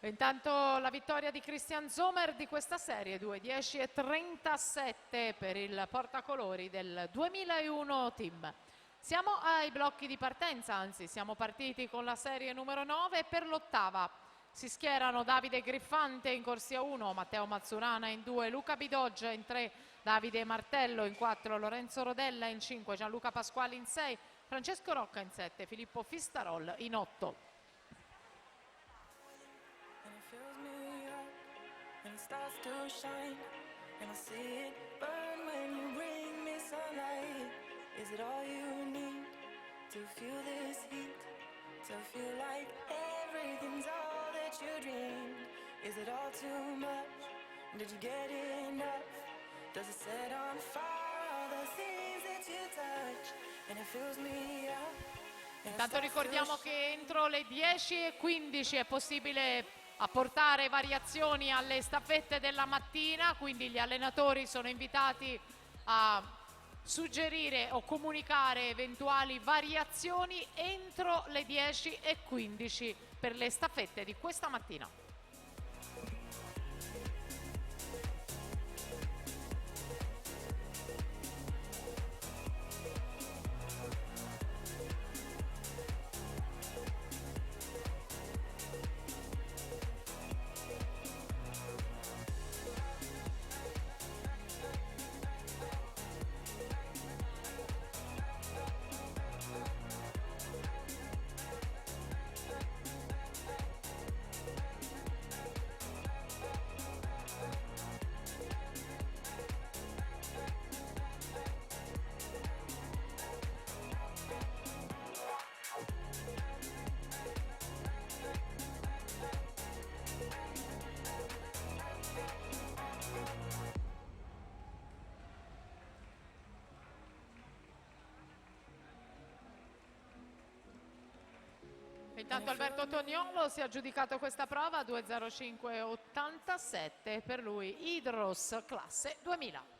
Intanto la vittoria di Christian Zomer di questa serie, 2:10:37 per il portacolori del 2001 team. Siamo ai blocchi di partenza, anzi siamo partiti con la serie numero 9 per l'ottava. Si schierano Davide Griffante in corsia 1, Matteo Mazzurana in 2, Luca Bidoggia in 3, Davide Martello in 4, Lorenzo Rodella in 5, Gianluca Pasquali in 6, Francesco Rocca in 7, Filippo Fistarol in 8. Fills me up and it starts to shine, and I see it burn when you bring me sunlight. Is it all you need to feel this heat, to feel like everything's all that you dreamed? Is it all too much? Did you get enough? Does it set on fire all the things that you touch? And it fills me up. Intanto ricordiamo che entro le 10:15 è possibile apportare variazioni alle staffette della mattina, quindi gli allenatori sono invitati a suggerire o comunicare eventuali variazioni entro le 10:15 per le staffette di questa mattina. Intanto Alberto Toniolo si è aggiudicato questa prova, 2:05:87 per lui, Idros classe 2000.